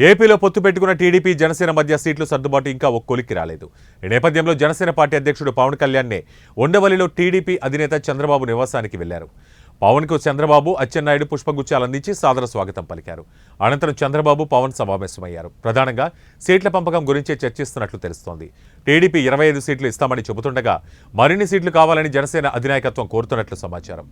ఏపీలో పొత్తు పెట్టుకున్న టీడీపీ జనసేన మధ్య సీట్లు సర్దుబాటు ఇంకా ఒక కొలిక్కి రాలేదు. ఈ నేపథ్యంలో జనసేన పార్టీ అధ్యక్షుడు పవన్ కళ్యాణ్నే ఉండవల్లిలో టీడీపీ అధినేత చంద్రబాబు నివాసానికి వెళ్లారు. పవన్కు చంద్రబాబు, అచ్చెన్నాయుడు పుష్పగుచ్చాలు అందించి సాదర స్వాగతం పలికారు. అనంతరం చంద్రబాబు, పవన్ సమావేశమయ్యారు. ప్రధానంగా సీట్ల పంపకం గురించే చర్చిస్తున్నట్లు తెలుస్తోంది. టీడీపీ 25 సీట్లు ఇస్తామని చెబుతుండగా మరిన్ని సీట్లు కావాలని జనసేన అధినాయకత్వం కోరుతున్నట్లు సమాచారం.